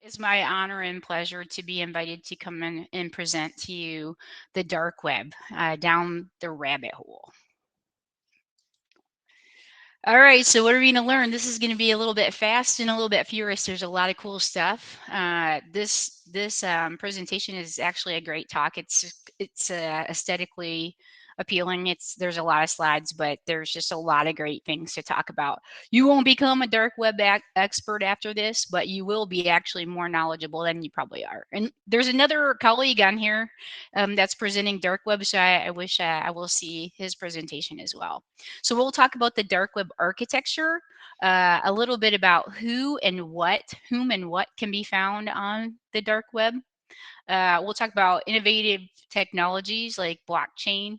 It's my honor and pleasure to be invited to come in and present to you the dark web, down the rabbit hole. All right, so what are we going to learn? This is going to be a little bit fast and a little bit furious. There's a lot of cool stuff. This presentation is actually a great talk. It's aesthetically appealing. There's a lot of slides, but there's just a lot of great things to talk about. You won't become a dark web expert after this, but you will be actually more knowledgeable than you probably are. And there's another colleague on here that's presenting dark web, so I wish I will see his presentation as well. So we'll talk about the dark web architecture, a little bit about whom and what can be found on the dark web. We'll talk about innovative technologies like blockchain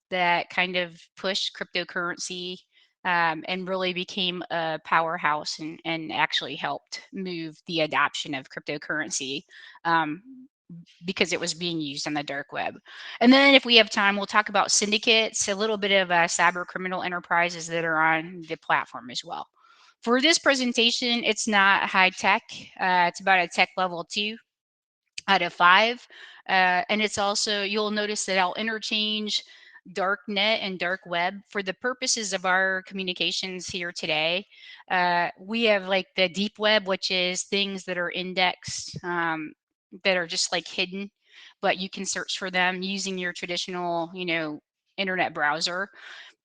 that kind of pushed cryptocurrency and really became a powerhouse and actually helped move the adoption of cryptocurrency. Um, because it was being used on the dark web. And then if we have time, we'll talk about syndicates, a little bit of cyber criminal enterprises that are on the platform as well. For this presentation, it's not high tech. It's about a tech level 2 out of 5. And it's also, you'll notice that I'll interchange dark net and dark web for the purposes of our communications here today. We have like the deep web, which is things that are indexed, that are just like hidden, but you can search for them using your traditional, internet browser.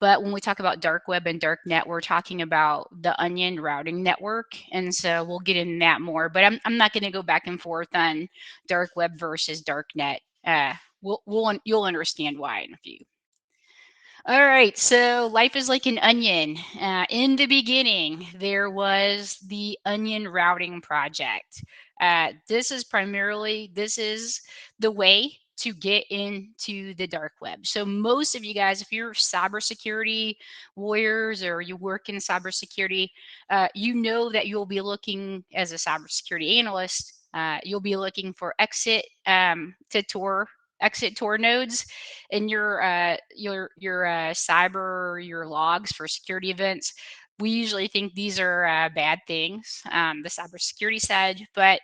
But when we talk about dark web and dark net, we're talking about the onion routing network. And so we'll get into that more, but I'm not going to go back and forth on dark web versus dark net. You'll understand why in a few. All right, so life is like an onion. In the beginning, there was the onion routing project. This is the way to get into the dark web. So most of you guys, if you're cybersecurity warriors or you work in cybersecurity, you know that you'll be looking as a cybersecurity analyst. You'll be looking for exit Tor nodes in your cyber, your logs for security events. We usually think these are bad things, the cybersecurity side, but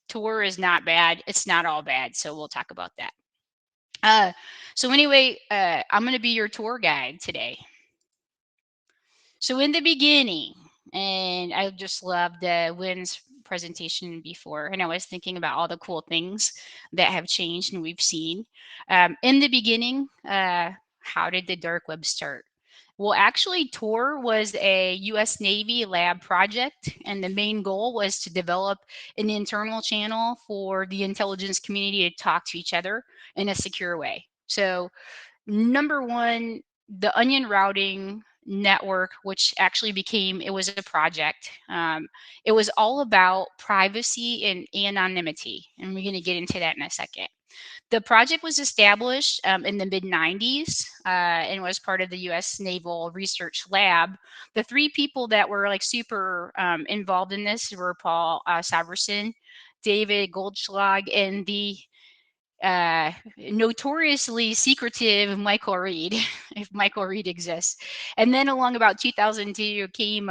Tor is not bad. It's not all bad. So we'll talk about that. So anyway, I'm going to be your tour guide today. So in the beginning, and I just loved Wynn's presentation before, and I was thinking about all the cool things that have changed and we've seen. In the beginning, how did the dark web start? Well, actually, Tor was a U.S. Navy lab project, and the main goal was to develop an internal channel for the intelligence community to talk to each other in a secure way. So, number one, the onion routing network, which actually it was a project. It was all about privacy and anonymity, and we're going to get into that in a second. The project was established in the mid 90s and was part of the U.S. Naval Research Lab. The three people that were like super involved in this were Paul Saverson, David Goldschlag, and the notoriously secretive Michael Reed, if Michael Reed exists. And then along about 2002 came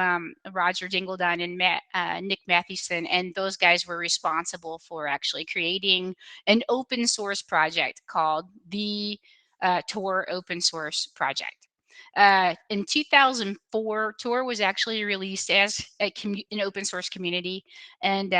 Roger Dingledine and Nick Mathewson, and those guys were responsible for actually creating an open source project called the Tor Open Source Project. In 2004, Tor was actually released as an open source community, and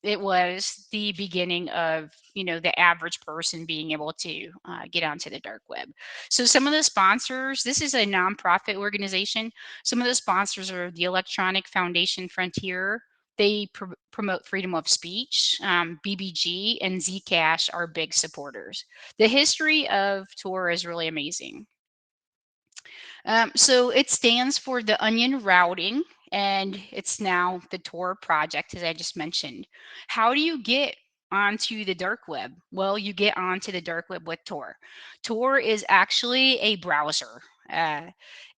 it was the beginning of the average person being able to get onto the dark web. So some of the sponsors, this is a nonprofit organization. Some of the sponsors are the Electronic Foundation Frontier. They promote freedom of speech. BBG and Zcash are big supporters. The history of Tor is really amazing. So it stands for the onion routing, and it's now the Tor project, as I just mentioned. How do you get onto the dark web? Well, you get onto the dark web with Tor. Tor is actually a browser.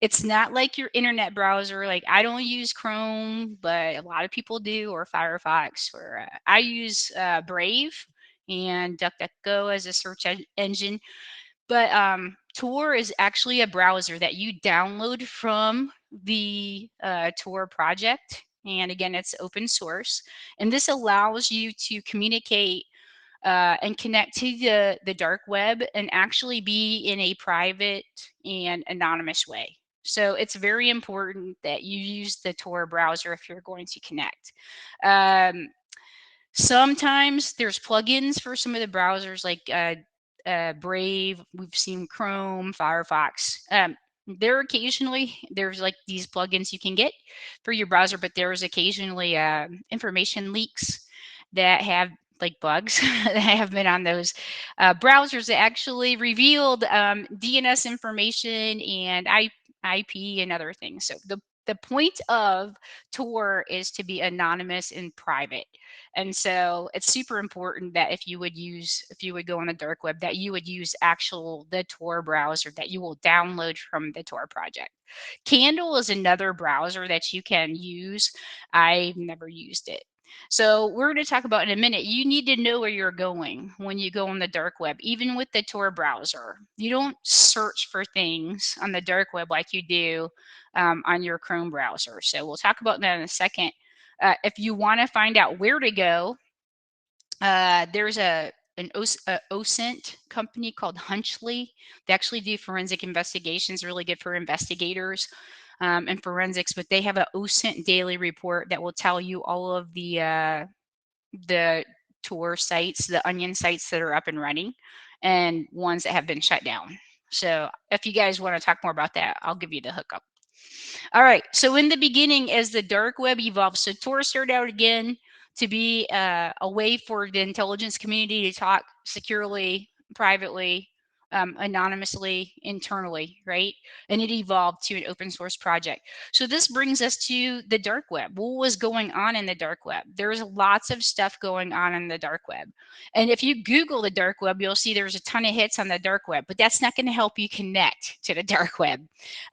It's not like your internet browser. Like I don't use Chrome, but a lot of people do, or Firefox, or I use Brave and DuckDuckGo as a search engine. But Tor is actually a browser that you download from the Tor project. And again, it's open source. And this allows you to communicate and connect to the dark web and actually be in a private and anonymous way. So it's very important that you use the Tor browser if you're going to connect. Um, Sometimes there's plugins for some of the browsers like Brave. We've seen Chrome, Firefox. There's like these plugins you can get for your browser, but there's occasionally information leaks that have like bugs that have been on those browsers that actually revealed DNS information and IP and other things. So the point of Tor is to be anonymous and private. And so it's super important that if you would go on the dark web, that you would use the Tor browser that you will download from the Tor project. Candle is another browser that you can use. I've never used it. So we're going to talk about in a minute. You need to know where you're going when you go on the dark web, even with the Tor browser. You don't search for things on the dark web like you do on your Chrome browser. So we'll talk about that in a second. If you want to find out where to go, there's an OSINT company called Hunchley. They actually do forensic investigations, really good for investigators and forensics. But they have an OSINT daily report that will tell you all of the Tor sites, the onion sites that are up and running, and ones that have been shut down. So if you guys want to talk more about that, I'll give you the hookup. All right. So in the beginning, as the dark web evolved, so Tor started out again to be a way for the intelligence community to talk securely, privately, anonymously, internally, right? And it evolved to an open source project. So this brings us to the dark web. What was going on in the dark web? There's lots of stuff going on in the dark web. And if you Google the dark web, you'll see there's a ton of hits on the dark web, but that's not going to help you connect to the dark web.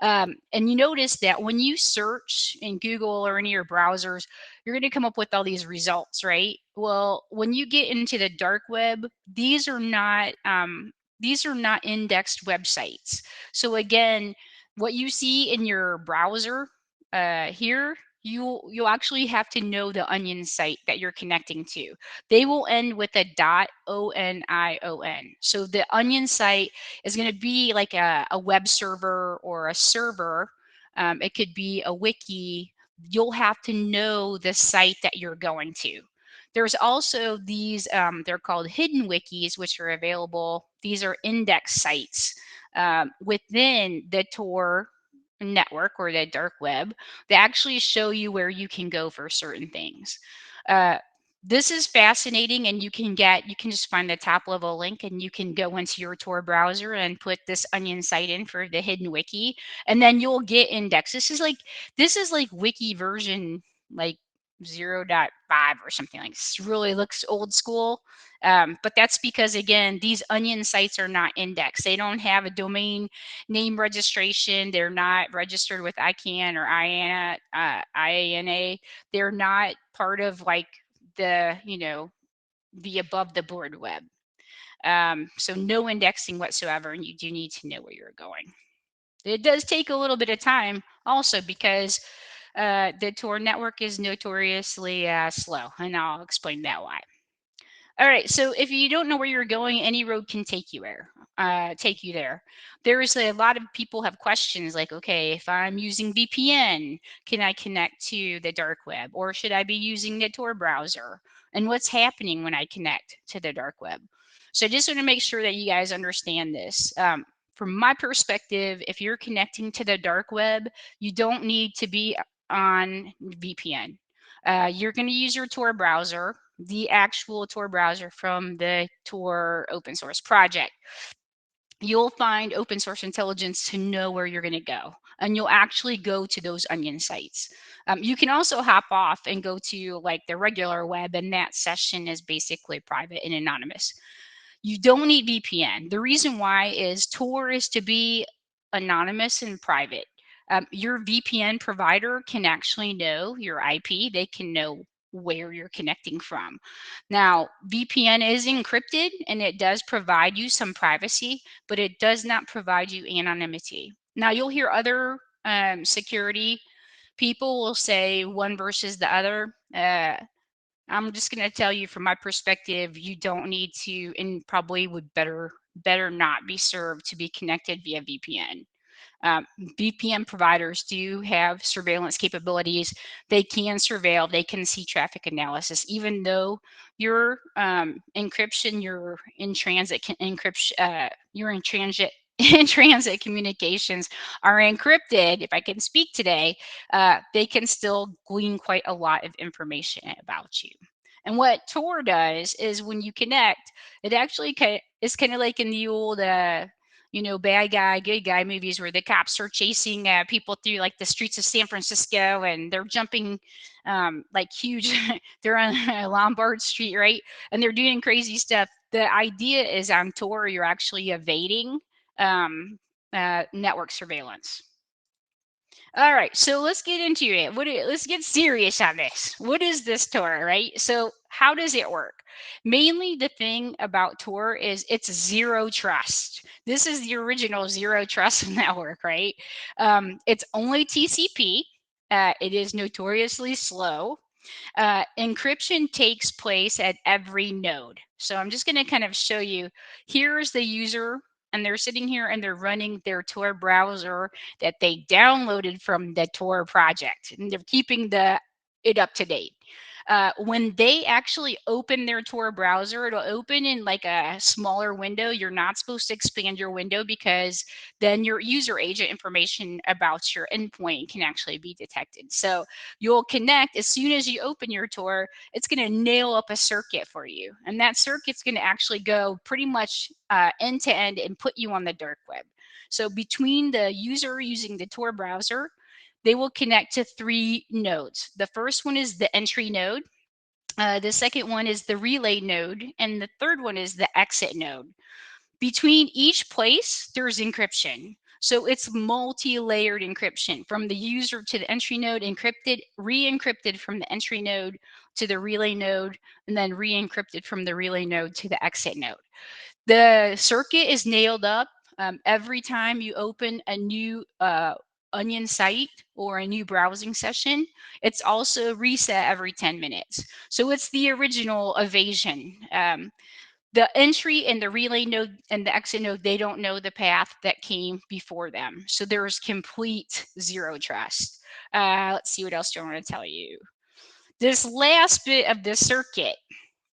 And you notice that when you search in Google or any of your browsers, you're going to come up with all these results, right? Well, when you get into the dark web, these are not indexed websites. So again, what you see in your browser here, you'll actually have to know the onion site that you're connecting to. They will end with a .onion. So the onion site is going to be like a web server or a server. It could be a wiki. You'll have to know the site that you're going to. There's also these, they're called hidden wikis, which are available. These are index sites within the Tor network or the dark web that actually show you where you can go for certain things. Uh, this is fascinating, and you can just find the top level link and you can go into your Tor browser and put this onion site in for the hidden wiki, and then you'll get indexed. This is like wiki version like 0.5 or something. Like this really looks old school. But that's because again, these onion sites are not indexed. They don't have a domain name registration. They're not registered with ICANN or IANA. They're not part of like the above the board web. So no indexing whatsoever, and you do need to know where you're going. It does take a little bit of time also because the Tor network is notoriously slow, and I'll explain that why. All right, so if you don't know where you're going, any road can take you there. There's a lot of people have questions like, okay, if I'm using VPN, can I connect to the dark web, or should I be using the Tor browser? And what's happening when I connect to the dark web? So I just want to make sure that you guys understand this. From my perspective, if you're connecting to the dark web, you don't need to be on VPN. You're going to use your Tor browser, the actual Tor browser from the Tor open source project. You'll find open source intelligence to know where you're going to go, and you'll actually go to those onion sites. You can also hop off and go to like the regular web, and that session is basically private and anonymous. You don't need VPN. The reason why is Tor is to be anonymous and private. Your VPN provider can actually know your IP. They can know where you're connecting from. Now, VPN is encrypted and it does provide you some privacy, but it does not provide you anonymity. Now, you'll hear other security people will say one versus the other. I'm just going to tell you from my perspective, you don't need to, and probably would better not be served to be connected via VPN. Um, VPN providers do have surveillance capabilities. They can surveil, they can see traffic analysis, even though your encryption, your in transit encryption, your in transit in transit communications are encrypted. If I can speak today, they can still glean quite a lot of information about you. And what Tor does is when you connect, it actually is kind of like in the old bad guy, good guy movies where the cops are chasing people through like the streets of San Francisco and they're jumping like huge, they're on Lombard Street, right? And they're doing crazy stuff. The idea is on Tor, you're actually evading network surveillance. All right, so let's get into it. Let's get serious on this. What is this Tor, right? So how does it work? Mainly the thing about Tor is it's zero trust. This is the original zero trust network, right? It's only TCP. It is notoriously slow. Encryption takes place at every node. So I'm just going to kind of show you. Here's the user, and they're sitting here and they're running their Tor browser that they downloaded from the Tor project, and they're keeping it up to date. When they actually open their Tor browser, it'll open in like a smaller window. You're not supposed to expand your window because then your user agent information about your endpoint can actually be detected. So you'll connect as soon as you open your Tor, it's going to nail up a circuit for you. And that circuit's going to actually go pretty much end to end and put you on the dark web. So between the user using the Tor browser, they will connect to 3 nodes. The first one is the entry node. The second one is the relay node. And the third one is the exit node. Between each place, there's encryption. So it's multi-layered encryption from the user to the entry node, encrypted, re-encrypted from the entry node to the relay node, and then re-encrypted from the relay node to the exit node. The circuit is nailed up every time you open a new Onion site or a new browsing session. It's also reset every 10 minutes. So it's the original evasion. The entry and the relay node and the exit node, they don't know the path that came before them. So there's complete zero trust. Let's see what else do I want to tell you. This last bit of the circuit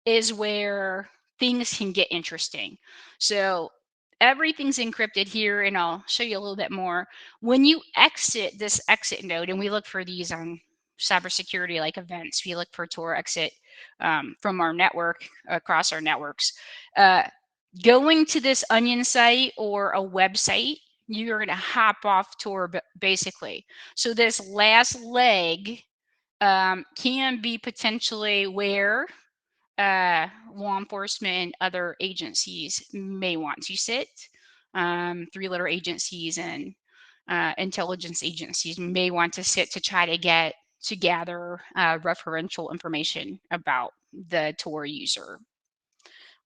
is where things can get interesting. So everything's encrypted here, and I'll show you a little bit more. When you exit this exit node, and we look for these on cybersecurity like events, we look for Tor exit from our network across our networks. Going to this Onion site or a website, you're going to hop off Tor basically. So this last leg can be potentially where law enforcement and other agencies may want to sit. 3-letter agencies and intelligence agencies may want to sit to try to gather referential information about the Tor user.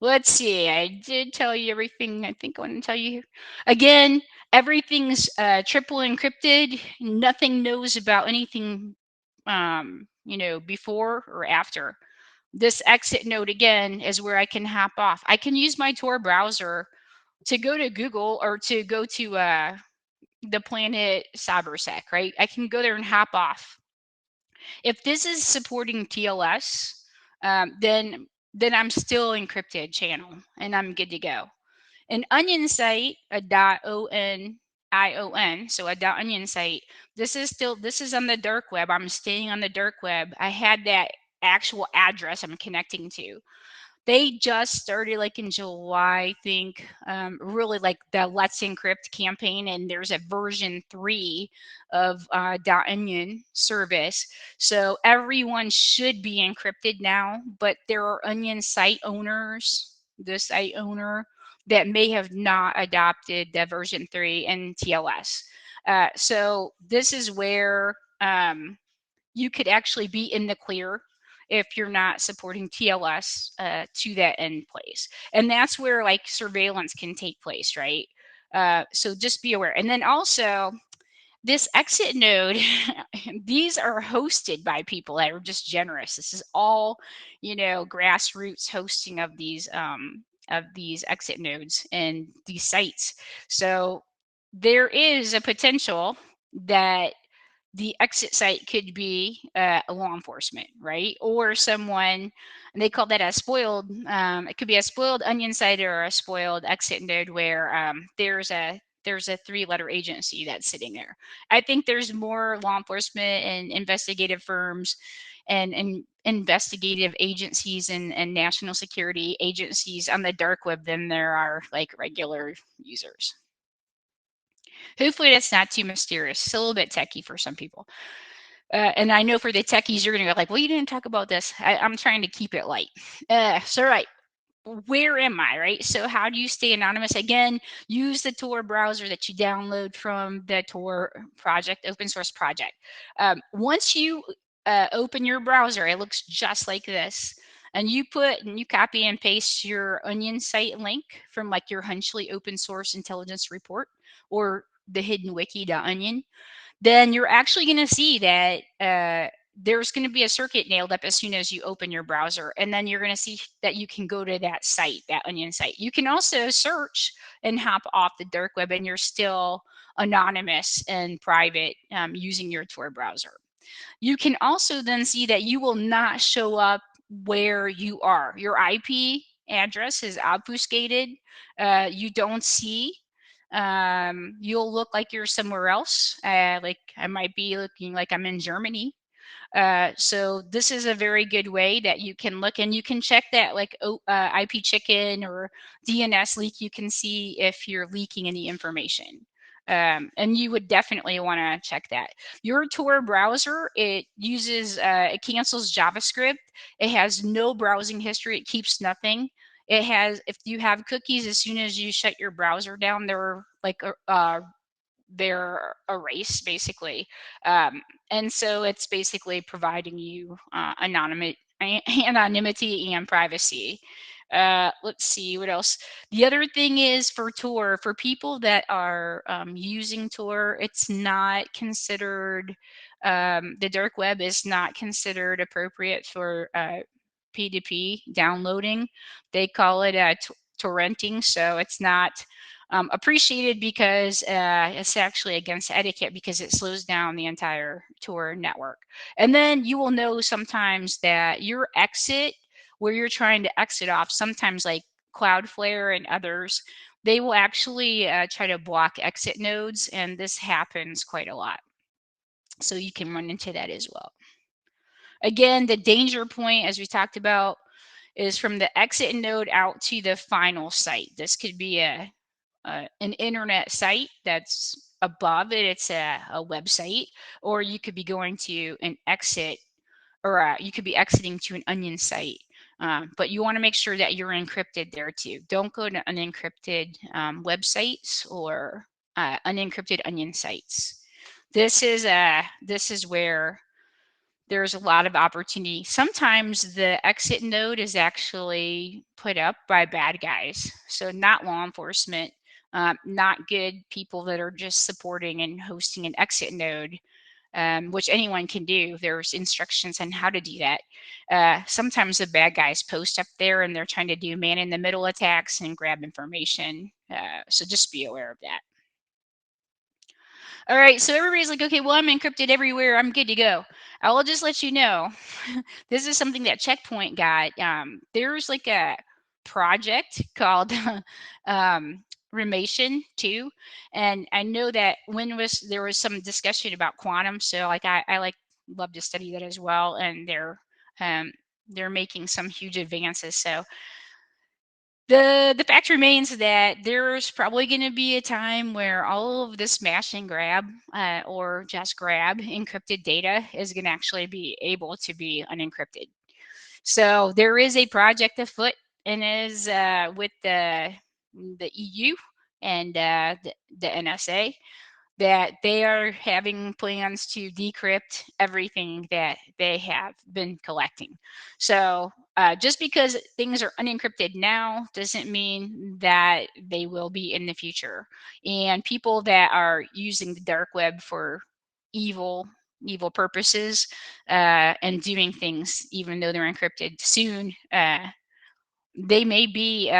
Let's see. I did tell you everything I think I want to tell you. Again, everything's triple encrypted. Nothing knows about anything, before or after. This exit node again is where I can hop off. I can use my Tor browser to go to Google or to go to the Planet CyberSec, right? I can go there and hop off. If this is supporting TLS, then I'm still encrypted channel and I'm good to go. An onion site, a .onion, so a .onion site, this is on the dark web. I'm staying on the dark web. I had that actual address I'm connecting to. They just started like in July, I think, really like the Let's Encrypt campaign, and there's a version 3 of .onion service. So everyone should be encrypted now, but there are Onion site owners, the site owner, that may have not adopted the version 3 and TLS. So this is where you could actually be in the clear if you're not supporting TLS to that end place. And that's where like surveillance can take place, right? So just be aware. And then also, this exit node, these are hosted by people that are just generous. This is all, grassroots hosting of these exit nodes and these sites. So there is a potential that the exit site could be a law enforcement, right? Or someone, and they call that a spoiled, it could be a spoiled onion site or a spoiled exit node where there's a three-letter agency that's sitting there. I think there's more law enforcement and investigative firms and investigative agencies and national security agencies on the dark web than there are like regular users. Hopefully that's not too mysterious. It's a little bit techy for some people. And I know for the techies, you're going to go like, well, you didn't talk about this. I'm trying to keep it light. Right. Where am I, right? So how do you stay anonymous? Again, use the Tor browser that you download from the Tor project, open source project. Once you open your browser, it looks just like this. And you copy and paste your Onion site link from like your Hunchley open source intelligence report or the hidden wiki.onion, then you're actually going to see that there's going to be a circuit nailed up as soon as you open your browser. And then you're going to see that you can go to that site, that Onion site. You can also search and hop off the dark web, and you're still anonymous and private using your Tor browser. You can also then see that you will not show up where you are. Your IP address is obfuscated. You don't see. You'll look like you're somewhere else. Like I might be looking like I'm in Germany. So this is a very good way that you can look, and you can check that like IP chicken or DNS leak. You can see if you're leaking any information. And you would definitely want to check that. Your Tor browser, it cancels JavaScript. It has no browsing history. It keeps nothing. It has, if you have cookies, as soon as you shut your browser down, they're erased basically. And so it's basically providing you anonymity and privacy. Let's see what else. The other thing is for Tor, for people that are using Tor, it's not considered, the dark web is not considered appropriate for P2P downloading. They call it torrenting, so it's not appreciated because it's actually against etiquette because it slows down the entire Tor network. And then you will know sometimes that your exit, where you're trying to exit off, sometimes like Cloudflare and others, they will actually try to block exit nodes, and this happens quite a lot. So you can run into that as well. Again, the danger point, as we talked about, is from the exit node out to the final site. This could be an internet site that's above it. It's a website, or you could be going to an exit, or you could be exiting to an Onion site. But you want to make sure that you're encrypted there too. Don't go to unencrypted websites or unencrypted Onion sites. This is where there's a lot of opportunity. Sometimes the exit node is actually put up by bad guys, so not law enforcement, not good people that are just supporting and hosting an exit node, which anyone can do. There's instructions on how to do that. Sometimes the bad guys post up there and they're trying to do man-in-the-middle attacks and grab information. So just be aware of that. All right, so everybody's like, okay, well, I'm encrypted everywhere. I'm good to go. I will just let you know, this is something that Checkpoint got. There's like a project called Remation 2, and I know that there was some discussion about quantum, so like I like love to study that as well, and they're making some huge advances. So the fact remains that there's probably going to be a time where all of this smash and grab or just grab encrypted data is going to actually be able to be unencrypted. So there is a project afoot, and is with the EU and the NSA. that they are having plans to decrypt everything that they have been collecting. So just because things are unencrypted now doesn't mean that they will be in the future. And people that are using the dark web for evil purposes and doing things even though they're encrypted soon, they may be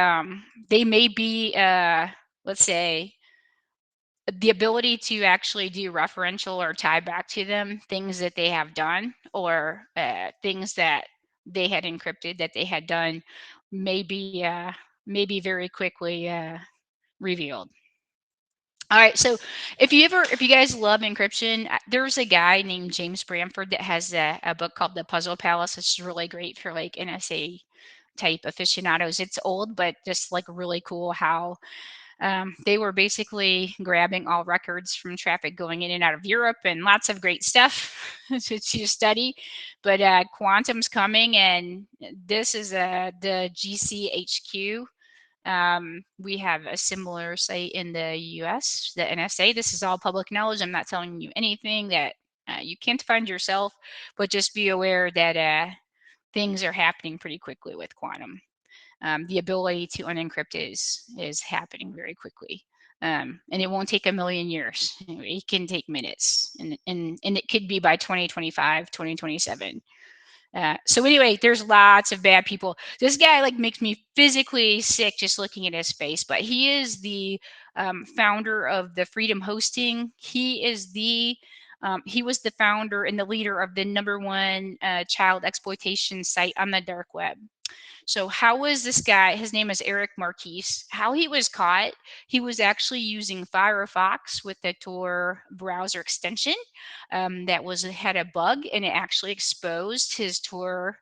let's say the ability to actually do referential or tie back to them things that they have done, or things that they had encrypted that they had done, maybe very quickly revealed. All right, so if you guys love encryption, there's a guy named James Bramford that has a book called The Puzzle Palace, which is really great for like NSA type aficionados. It's old, but just like really cool how they were basically grabbing all records from traffic going in and out of Europe, and lots of great stuff to study. But quantum's coming, and this is the GCHQ. We have a similar site in the US, the NSA. This is all public knowledge. I'm not telling you anything that you can't find yourself, but just be aware that things are happening pretty quickly with quantum. The ability to unencrypt is happening very quickly. And it won't take a million years. It can take minutes, and it could be by 2025, 2027. So anyway, there's lots of bad people. This guy like makes me physically sick just looking at his face, but he is the founder of the Freedom Hosting. He was the founder and the leader of the #1 child exploitation site on the dark web. So how was this guy? His name is Eric Marquise. How he was caught? He was actually using Firefox with the Tor browser extension that had a bug, and it actually exposed his Tor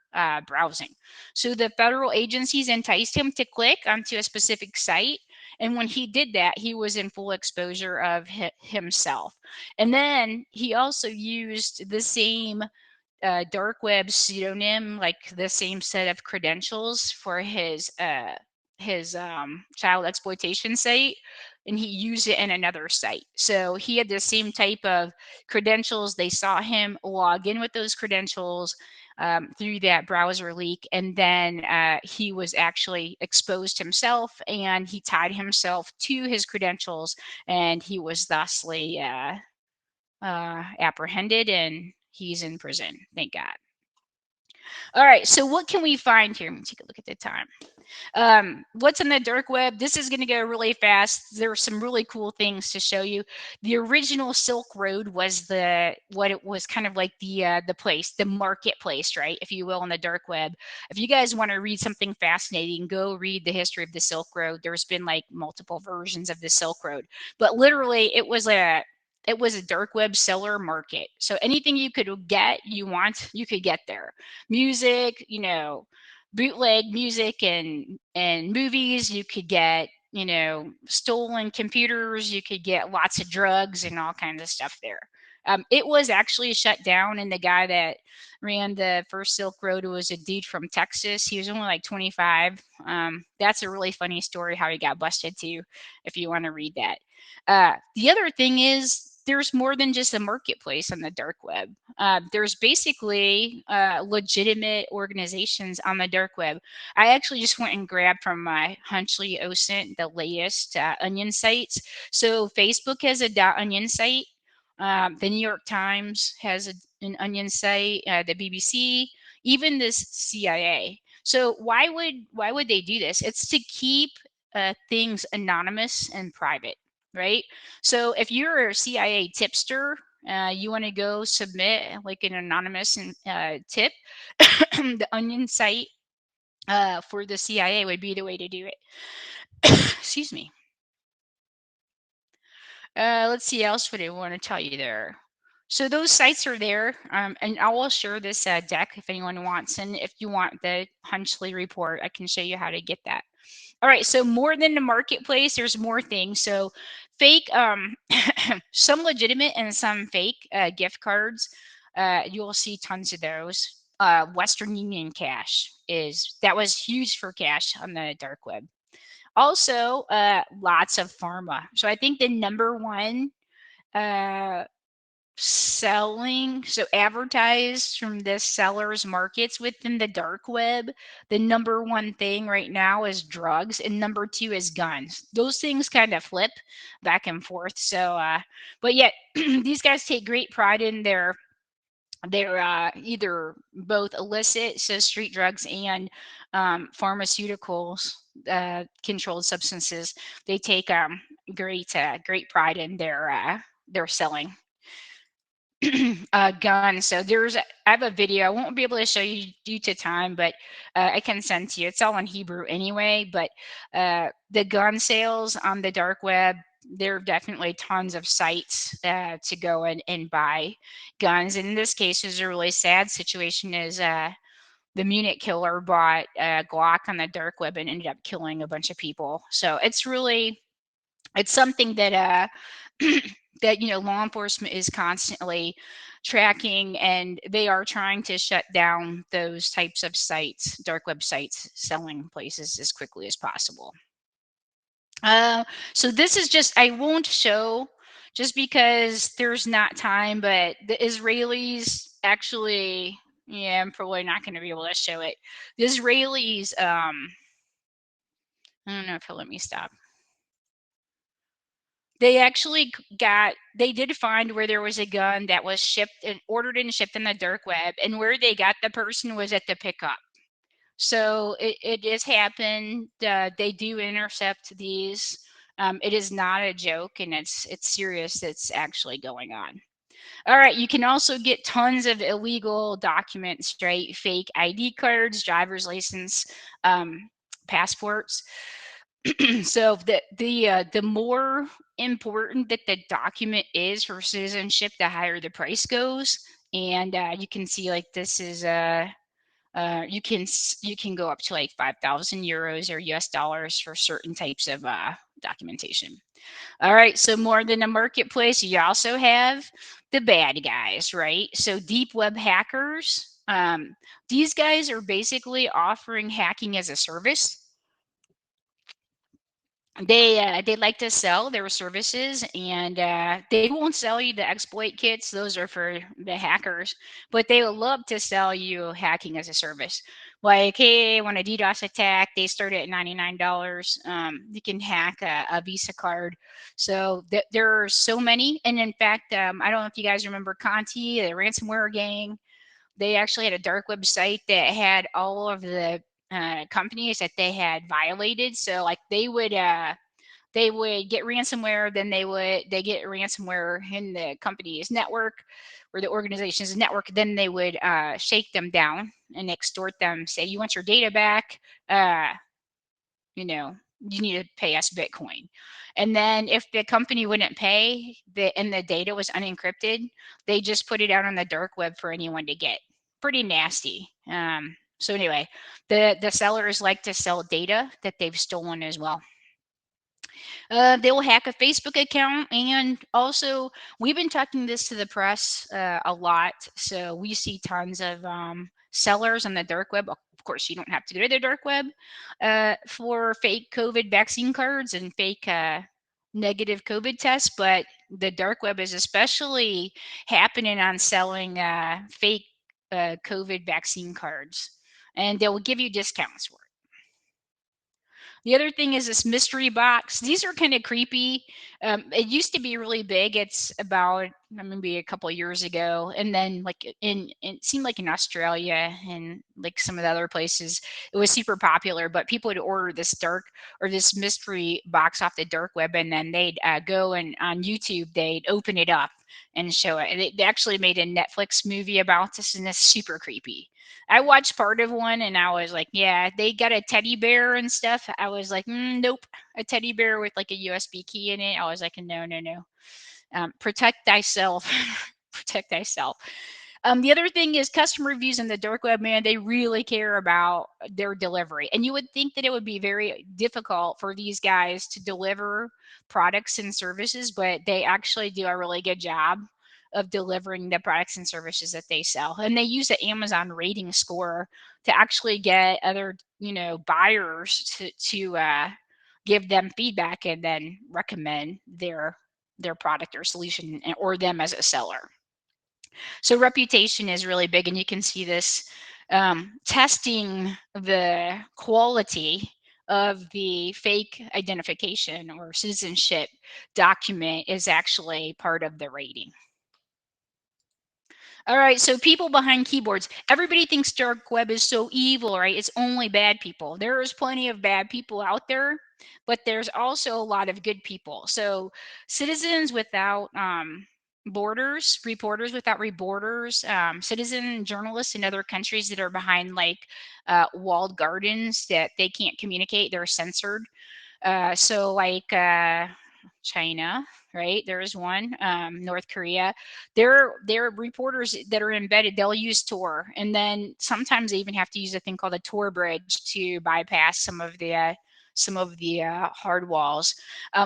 browsing. So the federal agencies enticed him to click onto a specific site. And when he did that, he was in full exposure of himself. And then he also used the same dark web pseudonym, like the same set of credentials for his child exploitation site, and he used it in another site. So he had the same type of credentials. They saw him log in with those credentials through that browser leak, and then he was actually exposed himself, and he tied himself to his credentials, and he was thusly apprehended, and he's in prison. Thank God. All right, so what can we find here? Let me take a look at the time. What's in the dark web? This is going to go really fast. There are some really cool things to show you. The original Silk Road was what it was kind of like the place, the marketplace, right, if you will, on the dark web. If you guys want to read something fascinating, go read the history of the Silk Road. There's been like multiple versions of the Silk Road, but literally it was a dark web seller market. So anything you could get, you could get there. Music, bootleg music and movies. You could get, stolen computers. You could get lots of drugs and all kinds of stuff there. It was actually shut down, and the guy that ran the first Silk Road was a dude from Texas. He was only like 25. That's a really funny story how he got busted too, if you want to read that. The other thing is there's more than just a marketplace on the dark web. There's basically legitimate organizations on the dark web. I actually just went and grabbed from my Hunchley OSINT the latest Onion sites. So Facebook has a .onion site. The New York Times has an Onion site. The BBC, even this CIA. So why would they do this? It's to keep things anonymous and private, right? So if you're a CIA tipster, you want to go submit like an anonymous tip, the Onion site for the CIA would be the way to do it. Excuse me. Let's see else what I want to tell you there. So those sites are there, and I will share this deck if anyone wants. And if you want the Hunchley report, I can show you how to get that. All right, so more than the marketplace, there's more things. So fake, some legitimate and some fake gift cards. You'll see tons of those. Western Union Cash that was huge for cash on the dark web. Also, lots of pharma. So I think the number one uh, selling, so advertised from the sellers markets within the dark web, the number one thing right now is drugs, and number two is guns. Those things kind of flip back and forth. So, but yet these guys take great pride in their either both illicit, so street drugs, and pharmaceuticals, controlled substances. They take great pride in their selling gun. So I have a video. I won't be able to show you due to time, but I can send to you. It's all in Hebrew anyway. But the gun sales on the dark web, there are definitely tons of sites to go and buy guns. And in this case, there's a really sad situation. Is the Munich killer bought a Glock on the dark web and ended up killing a bunch of people. So it's something that that law enforcement is constantly tracking, and they are trying to shut down those types of sites, dark web sites selling places, as quickly as possible. So this is just, I won't show just because there's not time, but the Israelis actually, yeah, I'm probably not going to be able to show it. The Israelis, I don't know if he'll let me stop. They actually they did find where there was a gun that was shipped and ordered and shipped in the dark web, and where they got the person was at the pickup. So it does happen. They do intercept these. It is not a joke, and it's serious. It's actually going on. All right, you can also get tons of illegal documents, right? Fake ID cards, driver's license, passports. So the more important that the document is for citizenship, the higher the price goes. And you can see, like, this is you can go up to like 5,000 euros or US dollars for certain types of documentation. All right, so more than a marketplace, you also have the bad guys, right? So deep web hackers. These guys are basically offering hacking as a service. They like to sell their services, and they won't sell you the exploit kits. Those are for the hackers, but they will love to sell you hacking as a service. Like, hey, when a DDoS attack, they start at $99. You can hack a Visa card. So there are so many, and in fact, I don't know if you guys remember Conti, the ransomware gang. They actually had a dark website that had all of the companies that they had violated. So like they would get ransomware, then they get ransomware in the company's network or the organization's network, then they would shake them down and extort them, say, you want your data back, uh, you need to pay us Bitcoin. And then if the company wouldn't pay and the data was unencrypted, they just put it out on the dark web for anyone to get. Pretty nasty. So anyway, the sellers like to sell data that they've stolen as well. They will hack a Facebook account, and also we've been talking this to the press a lot. So we see tons of sellers on the dark web. Of course, you don't have to go to the dark web for fake COVID vaccine cards and fake negative COVID tests, but the dark web is especially happening on selling fake COVID vaccine cards, and they will give you discounts for it. The other thing is this mystery box. These are kind of creepy. It used to be really big. It's about maybe a couple of years ago, and then like it seemed like in Australia and like some of the other places, it was super popular. But people would order this mystery box off the dark web, and then they'd go and on YouTube they'd open it up and show it. And they actually made a Netflix movie about this, and it's super creepy. I watched part of one and I was like, yeah, they got a teddy bear and stuff. I was like, nope, a teddy bear with like a USB key in it. I was like, no, no, no. Protect thyself. Protect thyself. The other thing is customer reviews in the dark web, man, they really care about their delivery. And you would think that it would be very difficult for these guys to deliver products and services, but they actually do a really good job of delivering the products and services that they sell. And they use the Amazon rating score to actually get other, buyers to give them feedback and then recommend their their product or solution or them as a seller. So reputation is really big, and you can see this testing the quality of the fake identification or citizenship document is actually part of the rating. All right, so people behind keyboards. Everybody thinks dark web is so evil, right? It's only bad people. There is plenty of bad people out there, but there's also a lot of good people. So citizens without borders, reporters without borders, citizen journalists in other countries that are behind like walled gardens that they can't communicate, they're censored. So like China, right? There's one. North Korea. There are reporters that are embedded. They'll use Tor, and then sometimes they even have to use a thing called a Tor bridge to bypass some of the hard walls.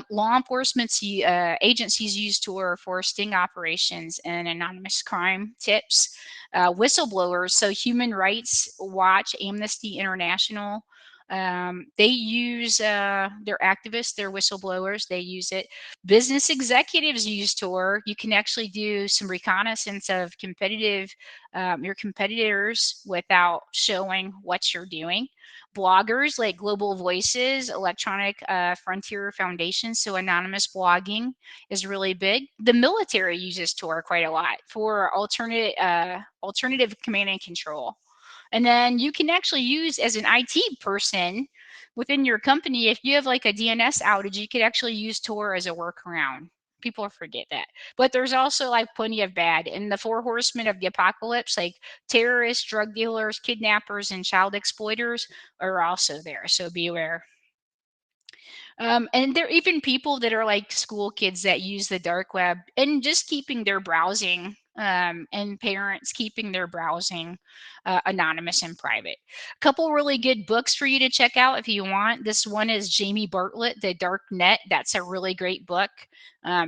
Law enforcement agencies use Tor for sting operations and anonymous crime tips. Whistleblowers, so Human Rights Watch, Amnesty International, they use their activists, their whistleblowers, they use it. Business executives use Tor. You can actually do some reconnaissance of your competitors without showing what you're doing. Bloggers like Global Voices, Electronic Frontier Foundation, so anonymous blogging is really big. The military uses Tor quite a lot for alternative command and control. And then you can actually use as an IT person within your company, if you have like a DNS outage, you could actually use Tor as a workaround. People forget that. But there's also like plenty of bad. And the four horsemen of the apocalypse, like terrorists, drug dealers, kidnappers, and child exploiters, are also there. So beware. And there are even people that are like school kids that use the dark web and just keeping their browsing, and parents keeping their browsing anonymous and private. A couple really good books for you to check out if you want. This one is Jamie Bartlett, The Dark Net. That's a really great book.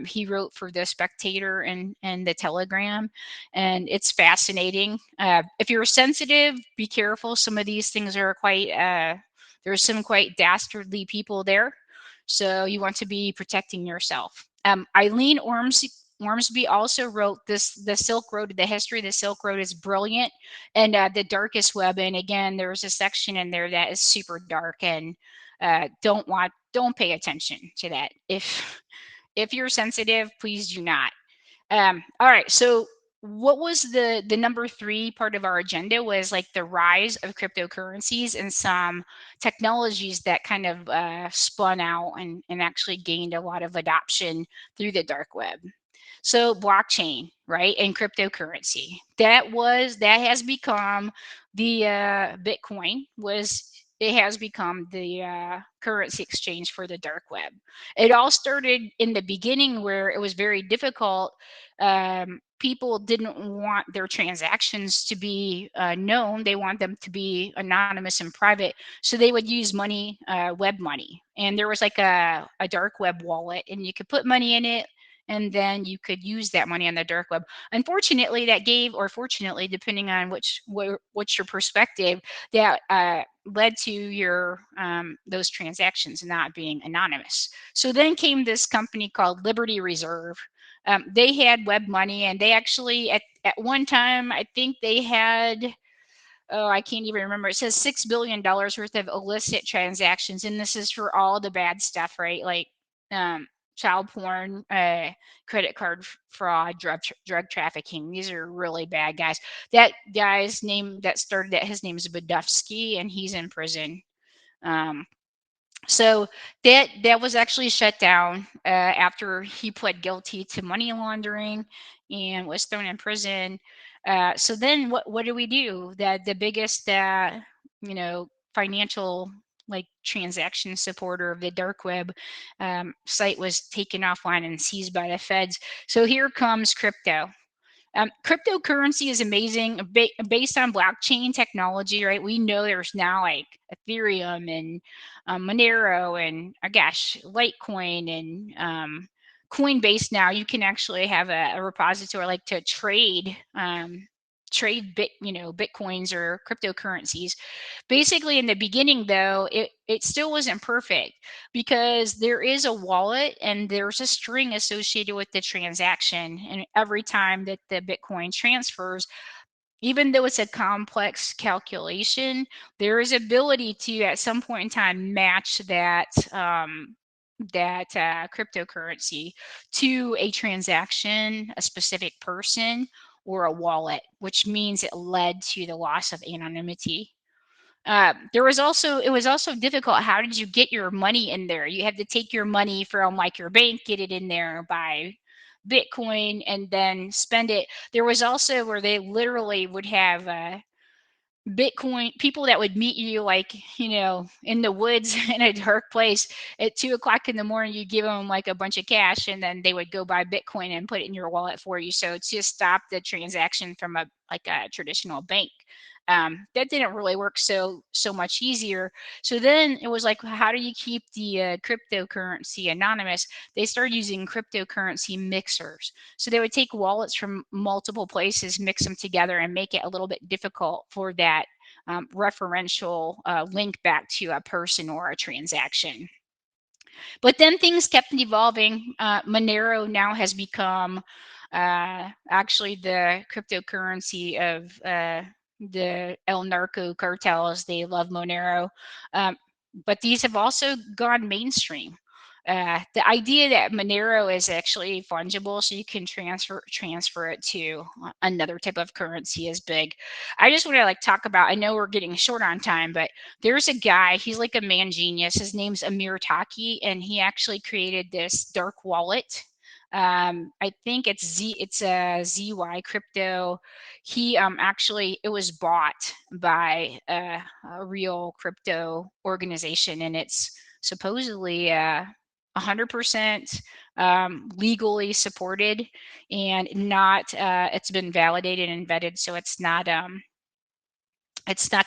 He wrote for The Spectator and The Telegram, and it's fascinating. If you're sensitive, be careful. Some of these things are there's some quite dastardly people there, so you want to be protecting yourself. Eileen Ormsby also wrote the Silk Road. The history of the Silk Road is brilliant, and the darkest web. And again, there's a section in there that is super dark, and don't pay attention to that. If you're sensitive, please do not. All right, so what was the number three part of our agenda was like the rise of cryptocurrencies and some technologies that kind of spun out and actually gained a lot of adoption through the dark web. So blockchain, right, and cryptocurrency. That has become the Bitcoin was it has become the currency exchange for the dark web. It all started in the beginning where it was very difficult. People didn't want their transactions to be known. They want them to be anonymous and private. So they would use money, web money. And there was like a dark web wallet, and you could put money in it, and then you could use that money on the dark web. Unfortunately, that gave, or fortunately, depending on what's your perspective, that led to your those transactions not being anonymous. So then came this company called Liberty Reserve. They had web money, and they actually at one time, I think they had, oh, I can't even remember. It says $6 billion worth of illicit transactions, and this is for all the bad stuff, right? Like um, child porn, credit card fraud, drug trafficking. These are really bad guys. That guy's name that started it, his name is Badufsky, and he's in prison. Um, so that was actually shut down after he pled guilty to money laundering and was thrown in prison. So then what do we do? That the biggest financial like transaction supporter of the dark web site was taken offline and seized by the feds. So here comes crypto. Cryptocurrency is amazing based on blockchain technology, right? We know there's now like Ethereum and Monero and gosh, Litecoin and Coinbase. Now you can actually have a repository like to trade. trade Bitcoins or cryptocurrencies. Basically, in the beginning, though, it still wasn't perfect because there is a wallet and there's a string associated with the transaction. And every time that the Bitcoin transfers, even though it's a complex calculation, there is ability to at some point in time match that cryptocurrency to a transaction, a specific person, or a wallet, which means it led to the loss of anonymity. It was also difficult. How did you get your money in there? You had to take your money from like your bank, get it in there, buy Bitcoin, and then spend it. There was also where they literally would have Bitcoin people that would meet you like, in the woods in a dark place at 2 o'clock in the morning. You give them like a bunch of cash and then they would go buy Bitcoin and put it in your wallet for you. So to stop the transaction from a traditional bank. That didn't really work so much easier. So then it was like, how do you keep the cryptocurrency anonymous? They started using cryptocurrency mixers. So they would take wallets from multiple places, mix them together, and make it a little bit difficult for that referential link back to a person or a transaction. But then things kept evolving. Monero now has become actually the cryptocurrency of the El Narco cartels. They love Monero. But these have also gone mainstream. The idea that Monero is actually fungible, so you can transfer it to another type of currency, is big. I just want to like talk about. I know we're getting short on time, but there's a guy. He's like a man genius. His name's Amir Taki, and he actually created this dark wallet. I think it's a ZY crypto. He actually it was bought by a real crypto organization, and it's supposedly 100% legally supported and not it's been validated and vetted, so it's not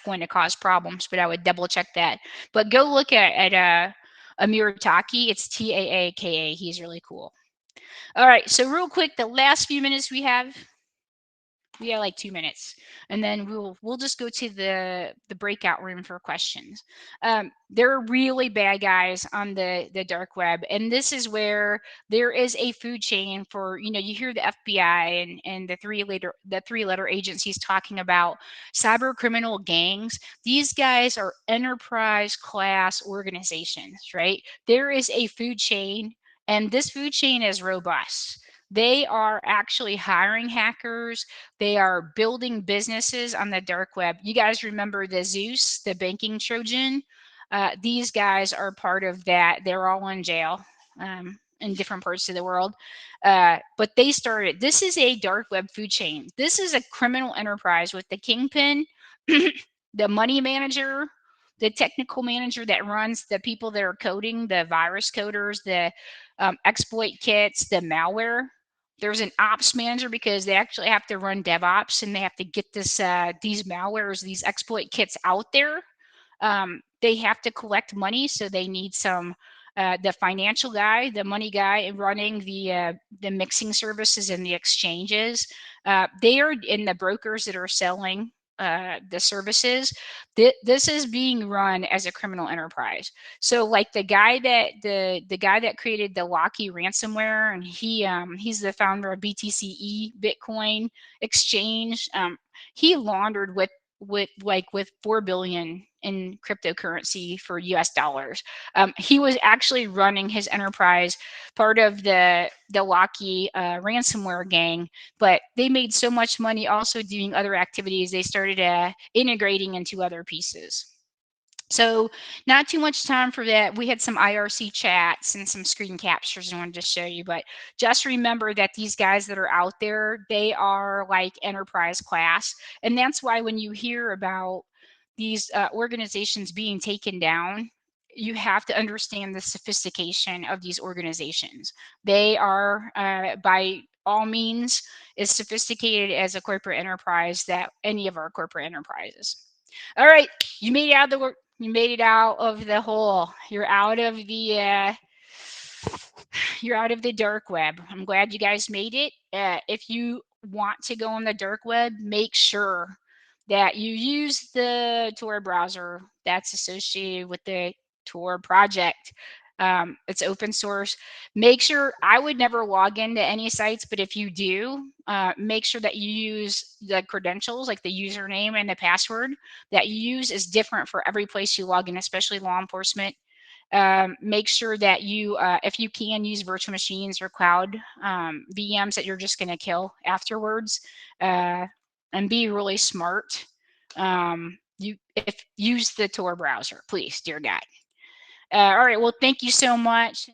going to cause problems, but I would double check that. But go look at Amir Taki. It's Taaka. He's really cool. All right, so real quick, the last few minutes we have like 2 minutes, and then we'll just go to the breakout room for questions. There are really bad guys on the dark web, and this is where there is a food chain for, you hear the FBI and the three letter agencies talking about cyber criminal gangs. These guys are enterprise class organizations, right? There is a food chain, and this food chain is robust. They are actually hiring hackers. They are building businesses on the dark web. You guys remember the Zeus, the banking Trojan? These guys are part of that. They're all in jail in different parts of the world. But they started, this is a dark web food chain. This is a criminal enterprise with the kingpin, the money manager, the technical manager that runs the people that are coding, the virus coders, the exploit kits, the malware. There's an ops manager because they actually have to run DevOps and they have to get these malwares, these exploit kits out there. They have to collect money, so they need the financial guy, the money guy, running the mixing services and the exchanges. They are in the brokers that are selling the services. This is being run as a criminal enterprise. So, like the guy that created the Locky ransomware, and he's the founder of BTCE Bitcoin Exchange. He laundered with 4 billion in cryptocurrency for US dollars. He was actually running his enterprise, part of the Locky ransomware gang, but they made so much money also doing other activities. They started integrating into other pieces. So not too much time for that. We had some IRC chats and some screen captures I wanted to show you, but just remember that these guys that are out there, they are like enterprise class. And that's why when you hear about these organizations being taken down, you have to understand the sophistication of these organizations. They are, by all means, as sophisticated as a corporate enterprise that any of our corporate enterprises. All right, you made it out of the hole. You're out of the dark web. I'm glad you guys made it. If you want to go on the dark web, make sure that you use the Tor browser that's associated with the Tor project. It's open source. Make sure, I would never log into any sites, but if you do, make sure that you use the credentials, like the username and the password that you use is different for every place you log in, especially law enforcement. Make sure that you, if you can, use virtual machines or cloud VMs that you're just going to kill afterwards, uh, and be really smart. You if use the Tor browser, please, dear God. All right. Well, thank you so much.